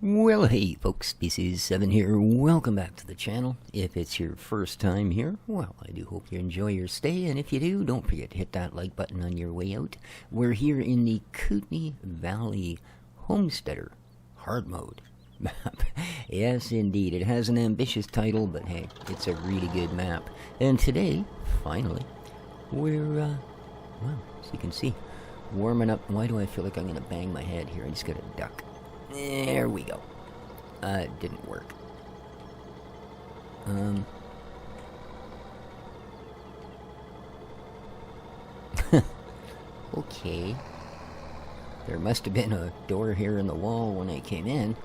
Well, hey folks, this is Seven here. Welcome back to the channel. If it's your first time here, well, I do hope you enjoy your stay, and if you do, don't forget to hit that like button on your way out. We're here in the Kootenay Valley Homesteader hard mode map. Yes, indeed, it has an ambitious title, but hey, it's a really good map. And today, finally, we're, well, as you can see, warming up. Why do I feel like I'm going to bang my head here? I just got to duck. There we go. It didn't work. Okay. There must have been a door here in the wall when I came in.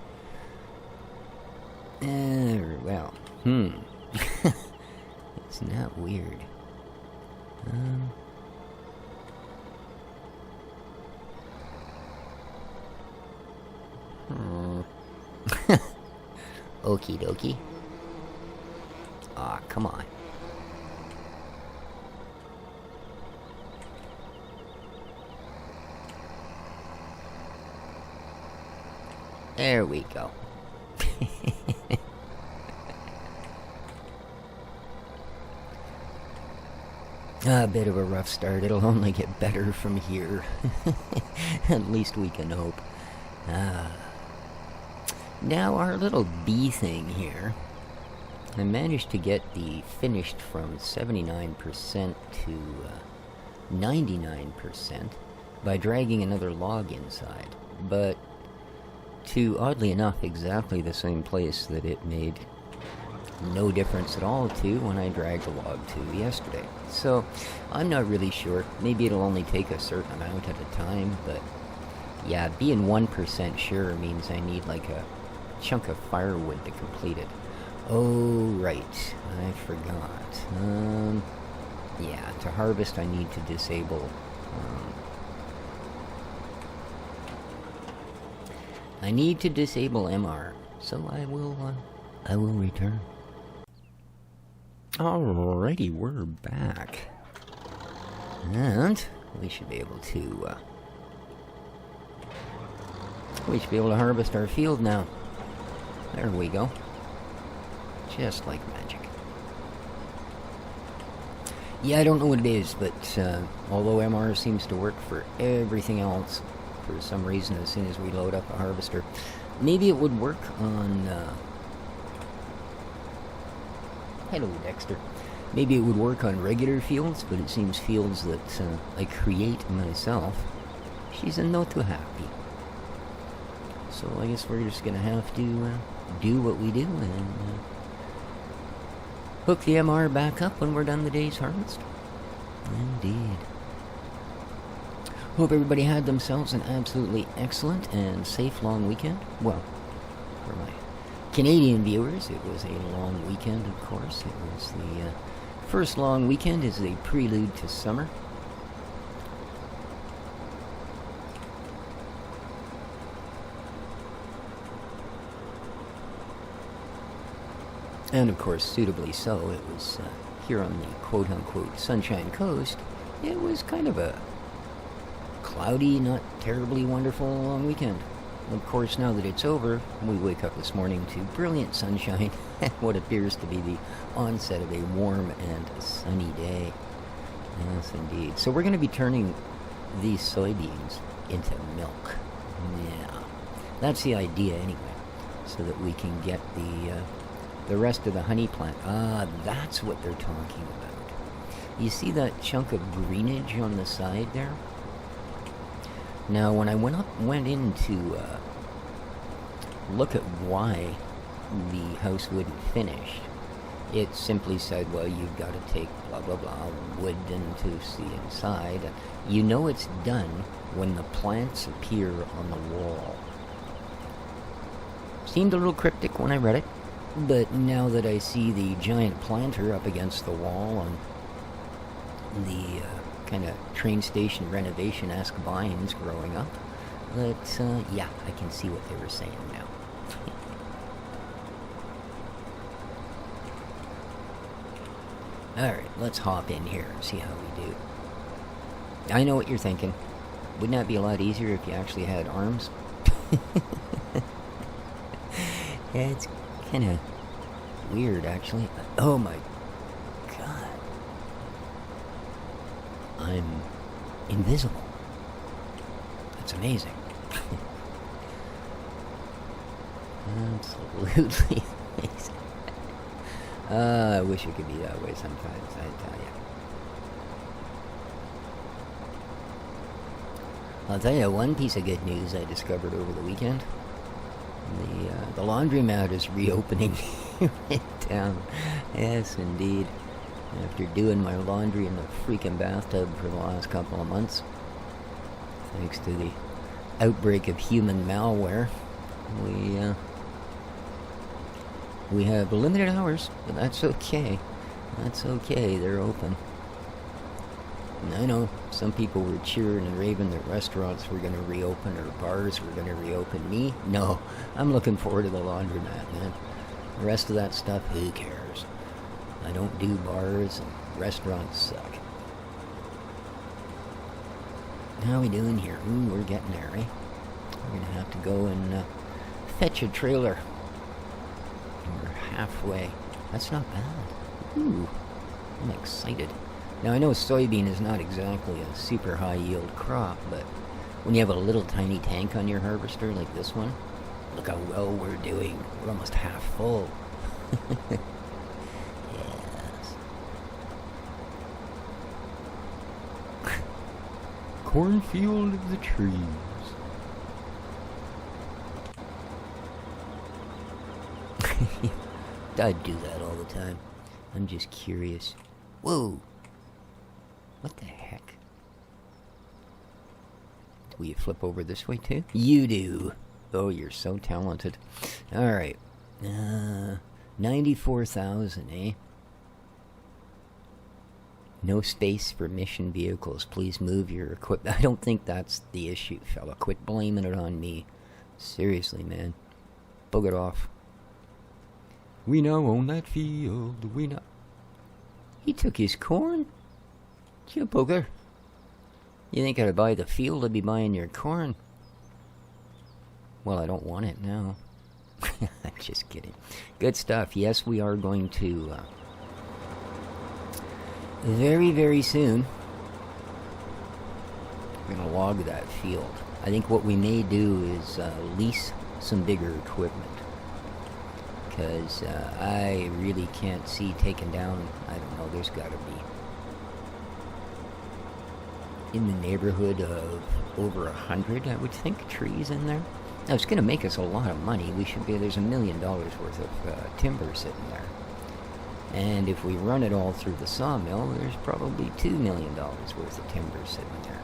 Well, It's not weird. Okie dokie. Aw, come on. There we go. A bit of a rough start. It'll only get better from here. At least we can hope. Now our little bee thing here, I managed to get the finished from 79% to 99% by dragging another log inside, but to, oddly enough, exactly the same place that it made no difference at all to when I dragged the log to yesterday. So I'm not really sure. Maybe it'll only take a certain amount at a time, but yeah, being 1% sure means I need like a chunk of firewood to complete it. Oh, right. I forgot. Yeah, to harvest I need to disable... I need to disable MR, so I will return. Alrighty, we're back. And we should be able to, harvest our field now. There we go. Just like magic. Yeah, I don't know what it is, but although MR seems to work for everything else, for some reason, as soon as we load up a harvester, maybe it would work on... Hello, Dexter. Maybe it would work on regular fields, but it seems fields that I create myself, she's not too happy. So I guess we're just going to have to do what we do and hook the MR back up when we're done the day's harvest. Indeed. Hope everybody had themselves an absolutely excellent and safe long weekend. Well, for my Canadian viewers, it was a long weekend, of course. It was the first long weekend as a prelude to summer. And of course, suitably so, it was here on the quote-unquote Sunshine Coast. It was kind of a cloudy, not terribly wonderful long weekend. Of course, now that it's over, we wake up this morning to brilliant sunshine and what appears to be the onset of a warm and sunny day. Yes, indeed. So we're going to be turning these soybeans into milk. Yeah, that's the idea anyway, so that we can get the rest of the honey plant. Ah, that's what they're talking about. You see that chunk of greenage on the side there? Now, when I went in to look at why the house wouldn't finish, it simply said, well, you've got to take blah, blah, blah, wood and to see inside. You know it's done when the plants appear on the wall. Seemed a little cryptic when I read it, but now that I see the giant planter up against the wall on the kind of train station renovation-esque vines growing up, but yeah, I can see what they were saying now. Alright, let's hop in here and see how we do. I know what you're thinking. Wouldn't that be a lot easier if you actually had arms? Yeah, it's kind of weird, actually. Oh my god. I'm invisible. That's amazing. Absolutely amazing. I wish it could be that way sometimes, I tell you. I'll tell you one piece of good news I discovered over the weekend. The laundromat is reopening in town. Yes, indeed. After doing my laundry in the freaking bathtub for the last couple of months, thanks to the outbreak of human malware, we have limited hours, but that's okay. That's okay, they're open. And I know some people were cheering and raving that restaurants were going to reopen or bars were going to reopen. Me? No. I'm looking forward to the laundromat, man. The rest of that stuff, who cares? I don't do bars, and restaurants suck. How are we doing here? Ooh, we're getting there, eh? We're going to have to go and fetch a trailer. We're halfway. That's not bad. Ooh, I'm excited. Now, I know soybean is not exactly a super high-yield crop, but when you have a little tiny tank on your harvester like this one, look how well we're doing. We're almost half full. Yes. Cornfield of the trees. I do that all the time. I'm just curious. Whoa! What the heck? Will you flip over this way too? You do. Oh, you're so talented. Alright. 94,000, eh? No space for mission vehicles. Please move your equipment. I don't think that's the issue, fella. Quit blaming it on me. Seriously, man. Bug it off. We now own that field. We now... He took his corn? You booger. You think I'd buy the field, I'd be buying your corn. Well, I don't want it now. I'm just kidding. Good stuff. Yes, we are going to... very, very soon, we're going to log that field. I think what we may do is lease some bigger equipment. Because I really can't see taking down, I don't know, there's got to be in the neighborhood of over 100, I would think, trees in there. Now, it's going to make us a lot of money. We should be, there's $1 million worth of timber sitting there. And if we run it all through the sawmill, there's probably $2 million worth of timber sitting there.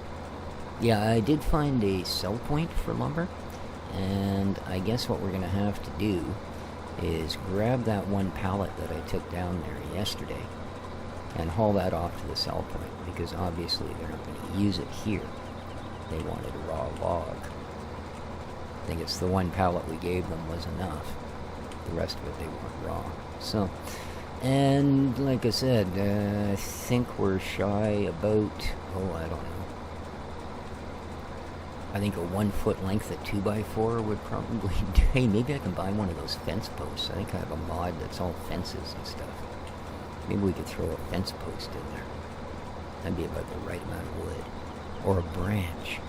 Yeah, I did find a sell point for lumber, and I guess what we're going to have to do is grab that one pallet that I took down there yesterday and haul that off to the sell point, because obviously they're not going to use it here. They wanted a raw log. I think it's the one pallet we gave them was enough. The rest of it they want raw. So, and like I said, I think we're shy about, I don't know. I think a 1 foot length at 2x4 would probably do. Hey, maybe I can buy one of those fence posts. I think I have a mod that's all fences and stuff. Maybe we could throw a fence post in there. That'd be about the right amount of wood. Or a branch.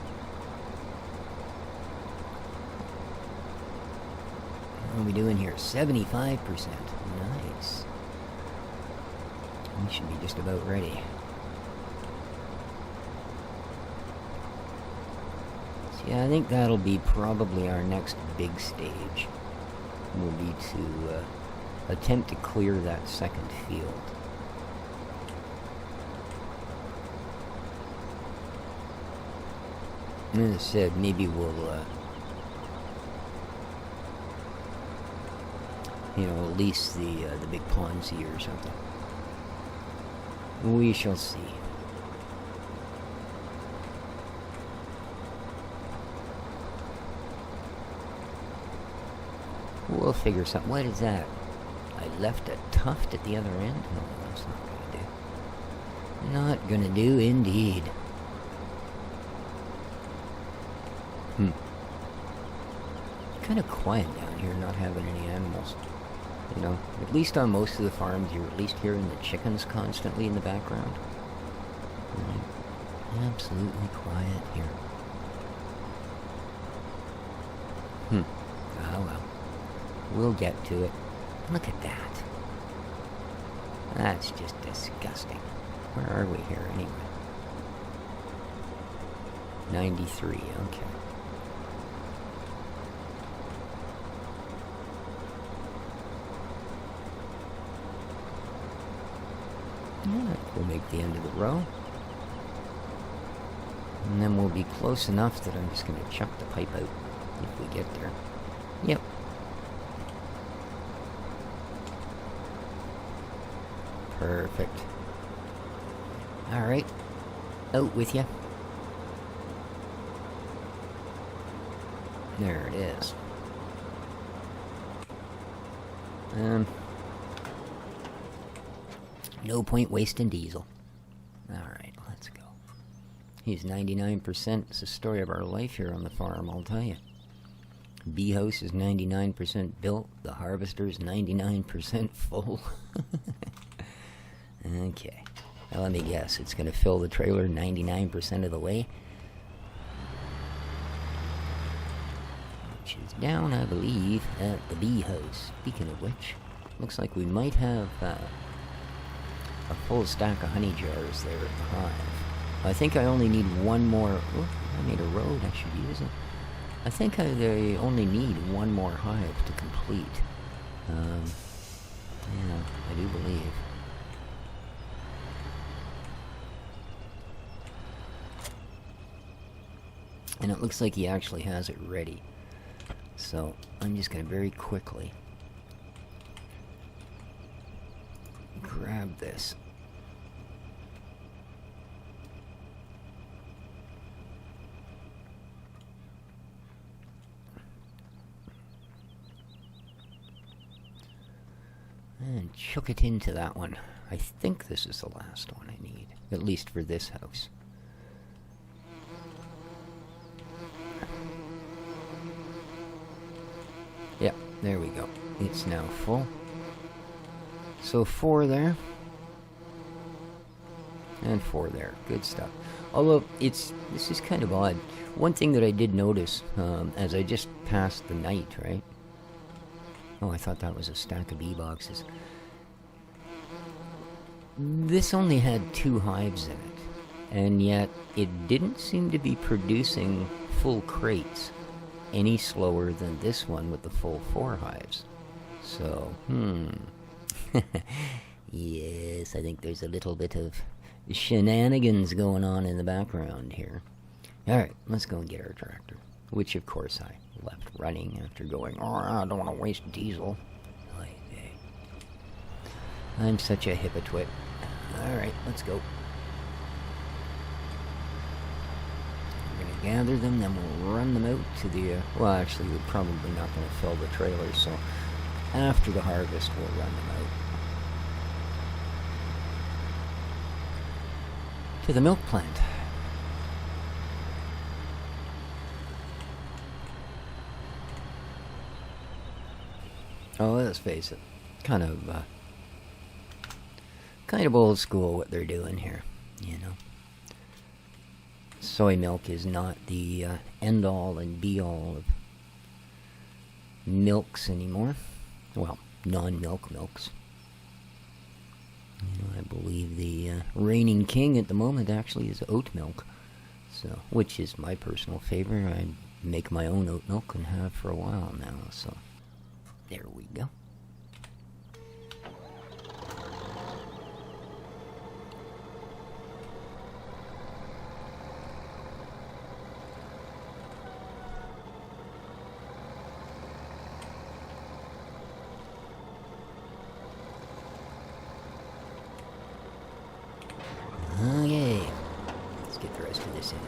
What are we doing here? 75%. Nice. We should be just about ready. Yeah, I think that'll be probably our next big stage. Will be to attempt to clear that second field. And as I said, maybe we'll, lease the big Ponzi or something. We shall see. We'll figure something. What is that? I left a tuft at the other end? No, that's not going to do. Not going to do, indeed. Kind of quiet down here not having any animals. You know, at least on most of the farms, you're at least hearing the chickens constantly in the background. Right. Absolutely quiet here. Oh well. We'll get to it. Look at that. That's just disgusting. Where are we here anyway? 93, okay. Yeah, we'll make the end of the row. And then we'll be close enough that I'm just going to chuck the pipe out if we get there. Yep. Perfect. Alright. Out with you. There it is. No point wasting diesel. Alright, let's go. He's 99%. It's the story of our life here on the farm, I'll tell you. Bee house is 99% built. The harvester's 99% full. Okay. Now let me guess. It's going to fill the trailer 99% of the way. Which is down, I believe, at the bee house. Speaking of which, looks like we might have a full stack of honey jars there at the hive. I think I only need one more. Oh, I made a road. I should use it. I think I only need one more hive to complete. Yeah, I do believe. And it looks like he actually has it ready. So I'm just going to very quickly grab this. And chuck it into that one. I think this is the last one I need, at least for this house. Yep, there we go. It's now full. So 4 there. And 4 there. Good stuff. Although, this is kind of odd. One thing that I did notice, as I just passed the night, right? Oh, I thought that was a stack of bee boxes. This only had 2 hives in it. And yet, it didn't seem to be producing full crates any slower than this one with the full 4 hives. So, yes, I think there's a little bit of shenanigans going on in the background here. Alright, let's go and get our tractor. Which, of course, I left running after going, oh, I don't want to waste diesel. I'm such a hippotwit. Alright, let's go. Gather them, then we'll run them out to the, well, actually, we're probably not going to fill the trailer, so after the harvest, we'll run them out. To the milk plant. Oh, let's face it, kind of old school what they're doing here, you know. Soy milk is not the end-all and be-all of milks anymore. Well, non-milk milks. You know, I believe the reigning king at the moment actually is oat milk, so which is my personal favorite. I make my own oat milk and have for a while now. So there we go. Okay, let's get the rest of this in.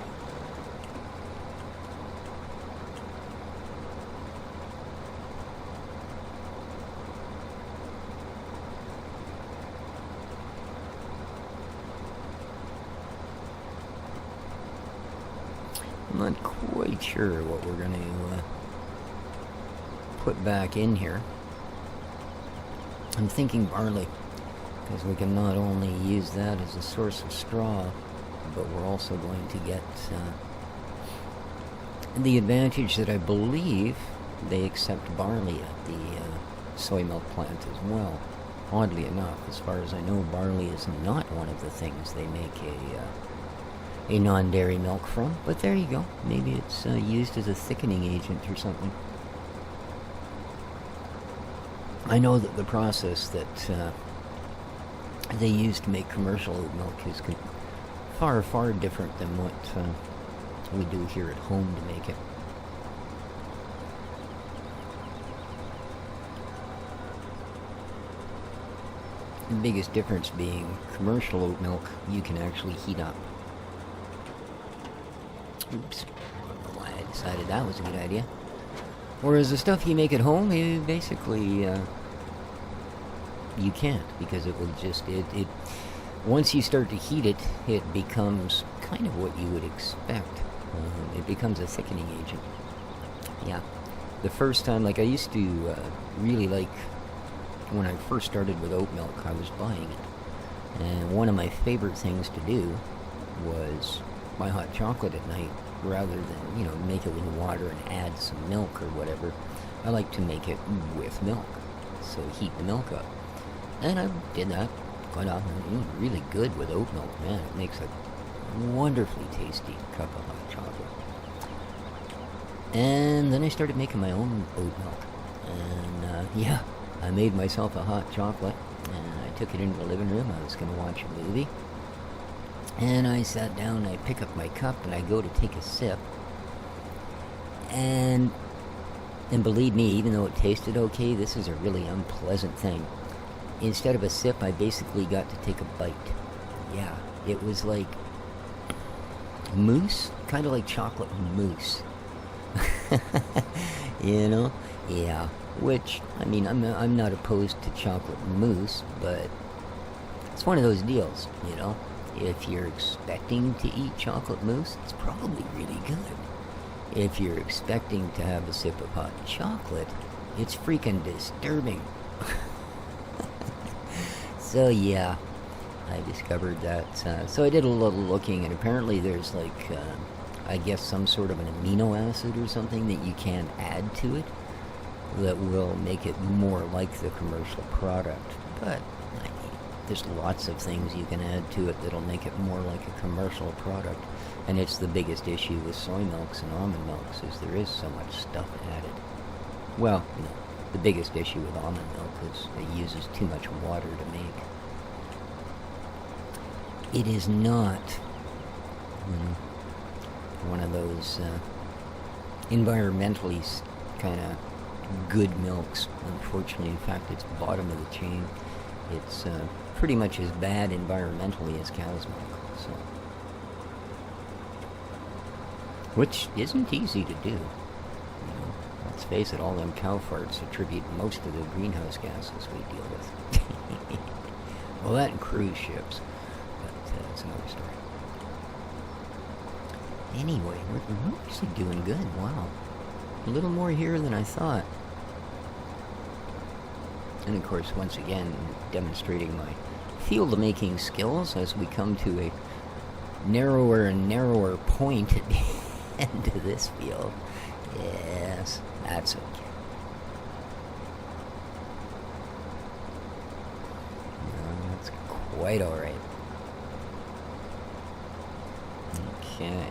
I'm not quite sure what we're going to put back in here. I'm thinking barley, because we can not only use that as a source of straw, but we're also going to get the advantage that I believe they accept barley at the soy milk plant as well. Oddly enough, as far as I know, barley is not one of the things they make a non-dairy milk from, but there you go. Maybe it's used as a thickening agent or something. I know that the process that they use to make commercial oat milk is far, far different than what we do here at home to make it. The biggest difference being commercial oat milk you can actually heat up. Oops, I don't know why I decided that was a good idea. Whereas the stuff you make at home, you basically you can't, because it will just once you start to heat it, it becomes kind of what you would expect. It becomes a thickening agent. Yeah, the first time, like I used to really like when I first started with oat milk, I was buying it, and one of my favorite things to do was buy hot chocolate at night rather than make it with water and add some milk or whatever. I like to make it with milk, so heat the milk up. And I did that quite often. It was really good with oat milk, man. It makes a wonderfully tasty cup of hot chocolate. And then I started making my own oat milk. And yeah, I made myself a hot chocolate, and I took it into the living room. I was going to watch a movie. And I sat down, I pick up my cup, and I go to take a sip. And believe me, even though it tasted okay, this is a really unpleasant thing. Instead of a sip, I basically got to take a bite. Yeah, it was like mousse, kind of like chocolate mousse. Yeah. Which, I mean, I'm not opposed to chocolate mousse, but it's one of those deals, If you're expecting to eat chocolate mousse, it's probably really good. If you're expecting to have a sip of hot chocolate, it's freaking disturbing. So yeah, I discovered that. So I did a little looking, and apparently there's I guess some sort of an amino acid or something that you can add to it that will make it more like the commercial product. But I mean, there's lots of things you can add to it that'll make it more like a commercial product. And it's the biggest issue with soy milks and almond milks, is there is so much stuff added. Well, the biggest issue with almond milk is it uses too much water to make. It is not one of those environmentally kind of good milks. Unfortunately, in fact, it's bottom of the chain. It's pretty much as bad environmentally as cow's milk. So, which isn't easy to do. Let's face it, all them cow farts attribute most of the greenhouse gases we deal with. Well, that and cruise ships, but that's another story. Anyway, we're actually doing good. Wow. A little more here than I thought. And of course, once again, demonstrating my field-making skills as we come to a narrower and narrower point at the end of this field. Yes, that's okay. No, that's quite alright. Okay.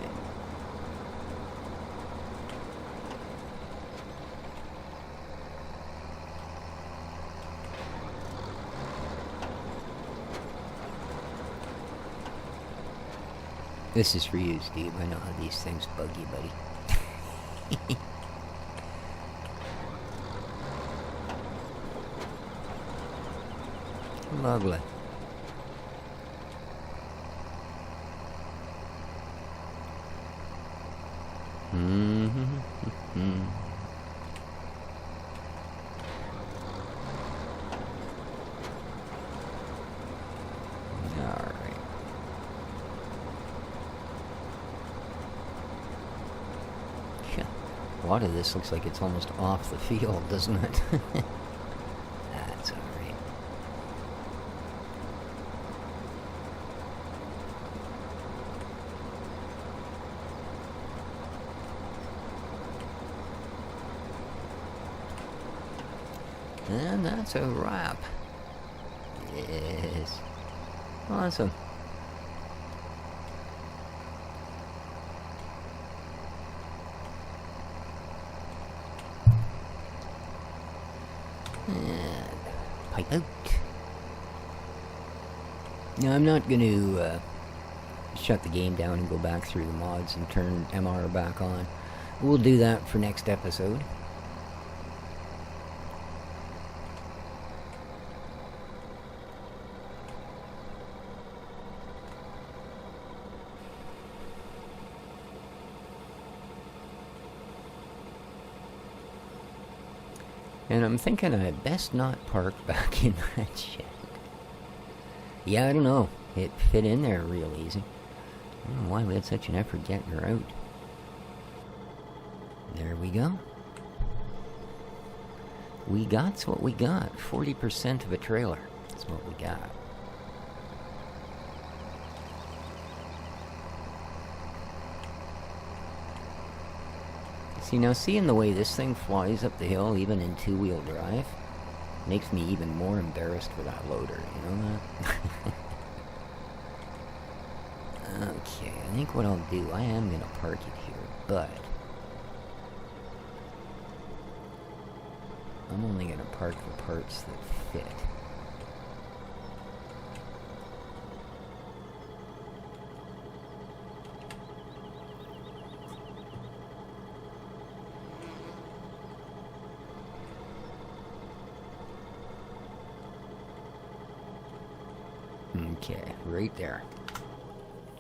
This is for you, Steve. I know how these things bug you, buddy. Lovely. lot of this looks like it's almost off the field, doesn't it? That's alright. And that's a wrap. Yes. Awesome. And pipe out. Now I'm not going to shut the game down and go back through the mods and turn MR back on. We'll do that for next episode. And I'm thinking I'd best not park back in that shed. Yeah, I don't know. It fit in there real easy. I don't know why we had such an effort getting her out. There we go. We got's what we got. 40% of a trailer. That's what we got. See, now seeing the way this thing flies up the hill, even in two-wheel drive, makes me even more embarrassed for that loader, you know that? Okay, I think what I'll do, I am going to park it here, but I'm only going to park the parts that fit. Okay, right there.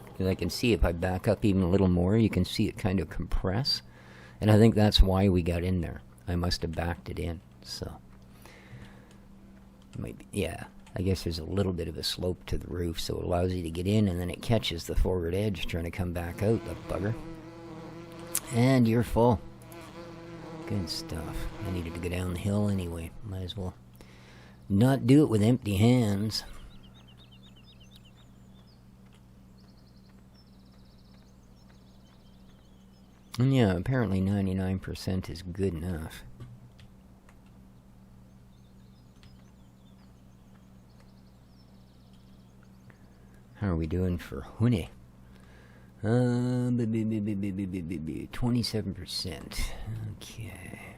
Because I can see if I back up even a little more, you can see it kind of compress. And I think that's why we got in there. I must have backed it in, so. Maybe, yeah, I guess there's a little bit of a slope to the roof, so it allows you to get in, and then it catches the forward edge trying to come back out, that bugger. And you're full. Good stuff. I needed to go down the hill anyway. Might as well not do it with empty hands. And yeah, apparently 99% is good enough. How are we doing for honey? 27%. Okay.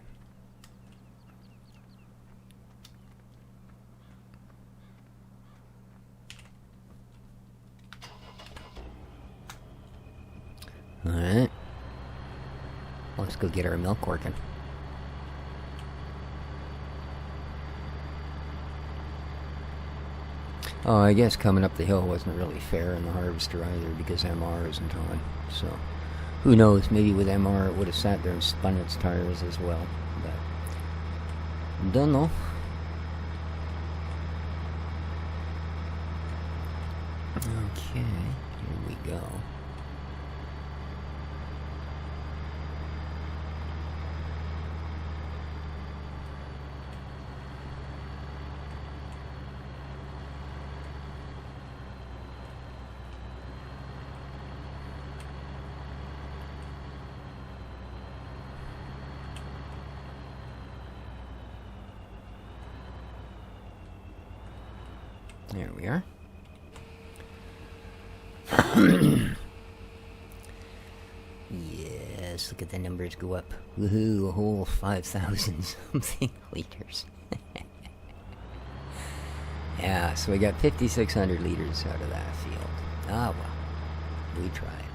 Alright. Let's go get our milk working. Oh, I guess coming up the hill wasn't really fair in the harvester either because MR isn't on. So, who knows? Maybe with MR it would have sat there and spun its tires as well. But, don't know. Okay, here we go. There we are. Yes, look at the numbers go up. Woohoo, a whole 5,000 something liters. Yeah, so we got 5,600 liters out of that field. Ah, well, we tried.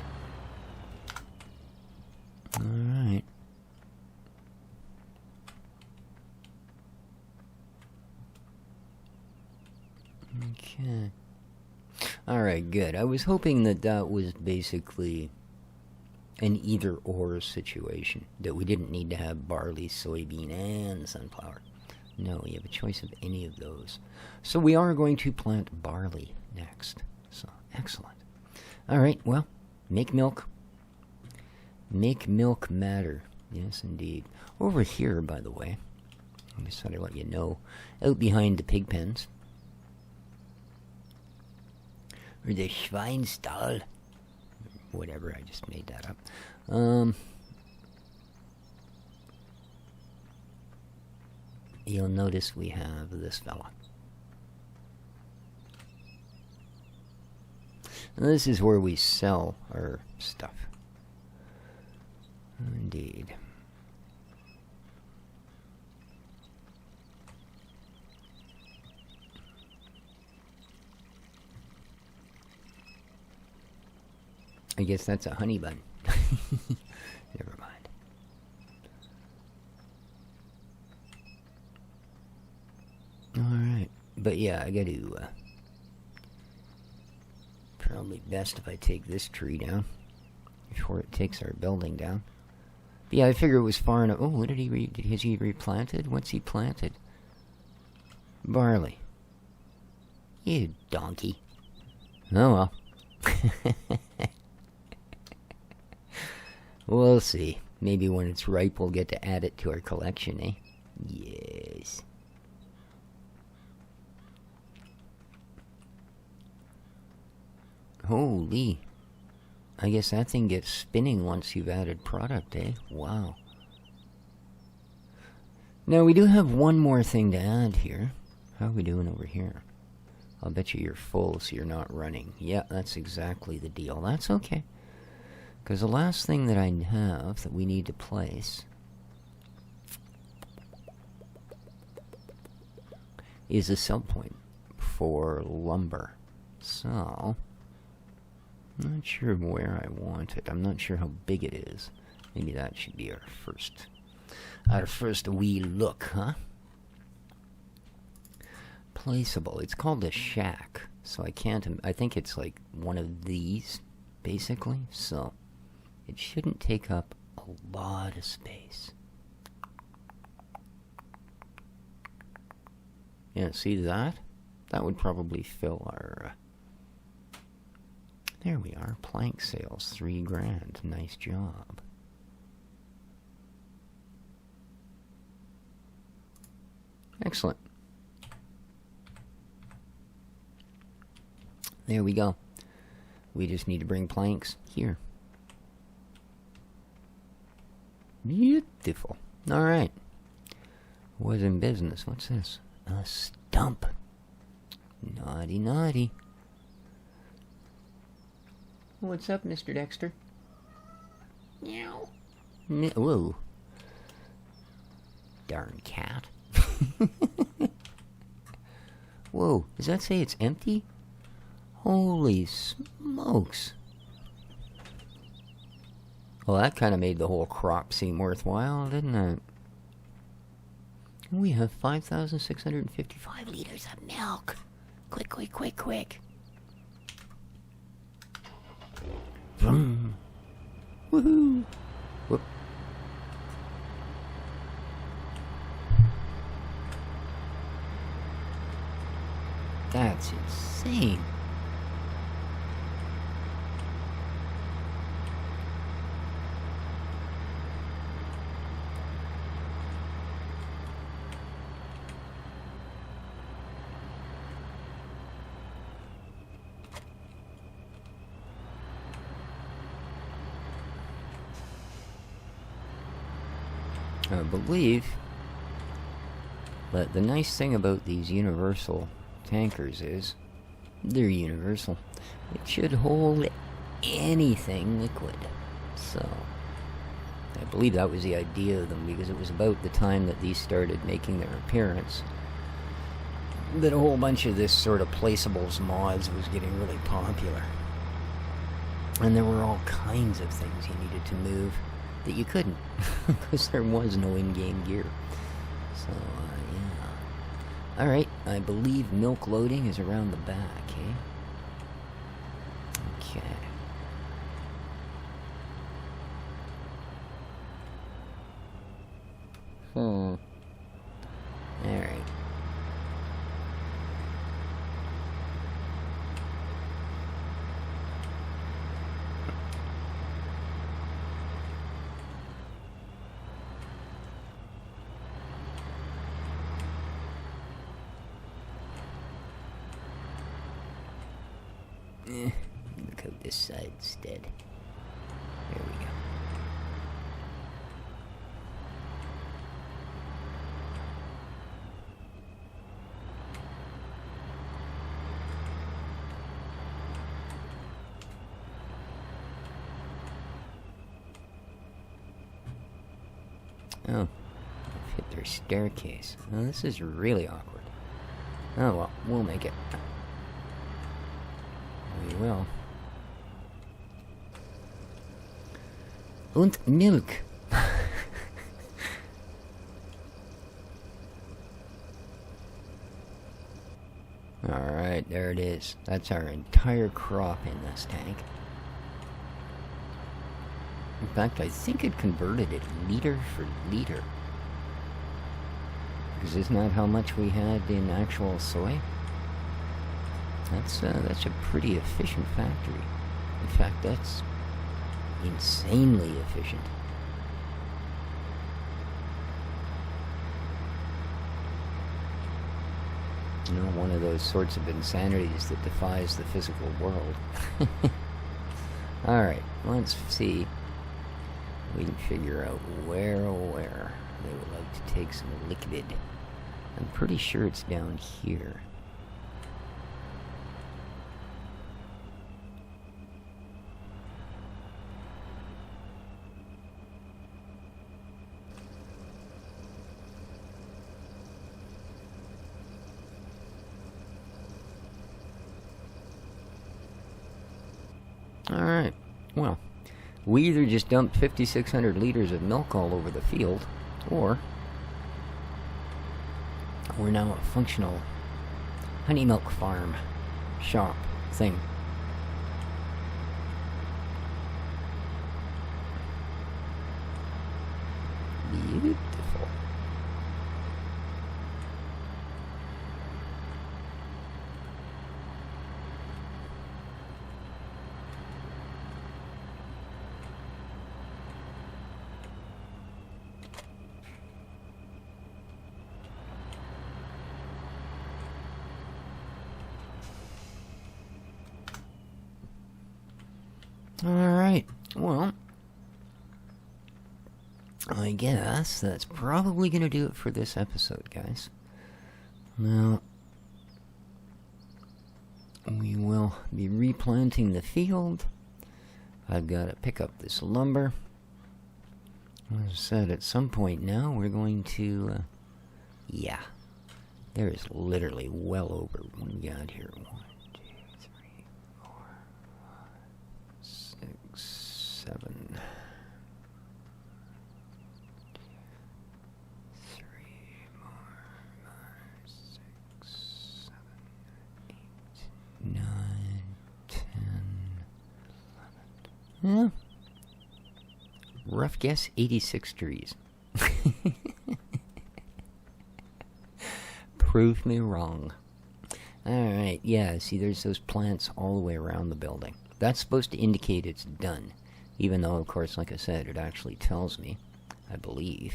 Alright. Okay. Alright, good. I was hoping that that was basically an either-or situation. That we didn't need to have barley, soybean, and sunflower. No, you have a choice of any of those. So we are going to plant barley next. So, excellent. Alright, well, make milk. Make milk matter. Yes, indeed. Over here, by the way, I just thought I'd let you know, out behind the pig pens, or the Schweinstall, whatever, I just made that up. You'll notice we have this fella. And this is where we sell our stuff. Indeed. I guess that's a honey bun. Never mind. Alright. But yeah, I gotta... probably best if I take this tree down before it takes our building down. But yeah, I figure it was far enough. Oh, what did he has he replanted? What's he planted? Barley. You donkey. Oh well. We'll see. Maybe when it's ripe we'll get to add it to our collection, eh? Yes. Holy. I guess that thing gets spinning once you've added product, eh? Wow. Now, we do have one more thing to add here. How are we doing over here? I'll bet you're full, so you're not running. Yeah, that's exactly the deal. That's okay. Because the last thing that I have that we need to place is a sell point for lumber. So... I'm not sure where I want it. I'm not sure how big it is. Maybe that should be our first wee look, huh? Placeable. It's called a shack. So I can't... I think it's like one of these, basically. So it shouldn't take up a lot of space. Yeah, see that? That would probably fill our... There we are. Plank sales, $3,000. Nice job. Excellent. There we go. We just need to bring planks here. Beautiful. All right. Was in business. What's this? A stump. Naughty, naughty. What's up, Mr. Dexter? Meow. Whoa. Darn cat. Whoa, does that say it's empty? Holy smokes. Well, that kind of made the whole crop seem worthwhile, didn't it? We have 5,655 liters of milk. Quick, quick, quick, quick. Vroom. Woohoo! Whoop. That's insane. I believe that the nice thing about these universal tankers is they're universal. It should hold anything liquid. So I believe that was the idea of them, because it was about the time that these started making their appearance that a whole bunch of this sort of placeables mods was getting really popular. And there were all kinds of things you needed to move that you couldn't, because there was no in-game gear. So, yeah. Alright, I believe milk loading is around the back, eh? Okay. Alright. Look out this side instead. There we go. Oh, I've hit their staircase. Oh, this is really awkward. Oh well, we'll make it. We will. Und Milk. Alright, there it is. That's our entire crop in this tank. In fact, I think it converted it liter for liter. Because isn't that how much we had in actual soy? That's a pretty efficient factory. In fact, that's insanely efficient. You know, one of those sorts of insanities that defies the physical world. Alright, let's see if we can figure out where they would like to take some liquid. I'm pretty sure it's down here. Alright, well, we either just dumped 5,600 liters of milk all over the field, or we're now a functional honey milk farm shop thing. Beautiful. Alright, well, I guess that's probably going to do it for this episode, guys. Now, we will be replanting the field. I've got to pick up this lumber. As I said, at some point now, we're going to, yeah, there is literally well over what we got here. 1, 2, 3, 4, 5, 6, 7. 3 more, 5, 6, 7, 8, 9, 10, 11. Yeah. Rough guess, 86 trees. Prove me wrong. Alright, yeah, see, there's those plants all the way around the building. That's supposed to indicate it's done. Even though, of course, like I said, it actually tells me, I believe,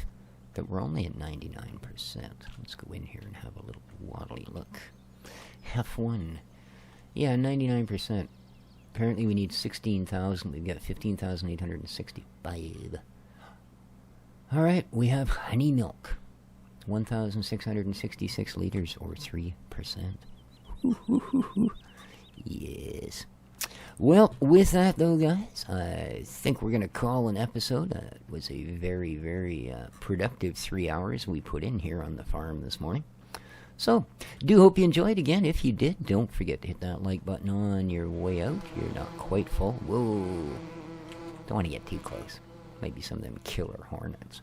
that we're only at 99%. Let's go in here and have a little waddly look. F1. Yeah, 99%. Apparently we need 16,000. We've got 15,865. Alright, we have honey milk. 1,666 liters, or 3%. Yes. Well, with that, though, guys, I think we're going to call an episode. It was a very, very productive 3 hours we put in here on the farm this morning. So, do hope you enjoyed. Again, if you did, don't forget to hit that like button on your way out. You're not quite full. Whoa. Don't want to get too close. Maybe some of them killer hornets.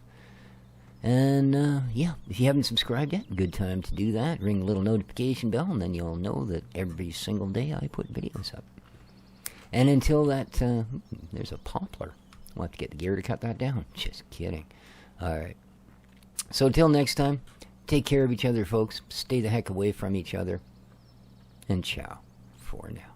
And, yeah, if you haven't subscribed yet, good time to do that. Ring the little notification bell, and then you'll know that every single day I put videos up. And until that, there's a poplar. We'll have to get the gear to cut that down. Just kidding. Alright. So, till next time. Take care of each other, folks. Stay the heck away from each other. And ciao for now.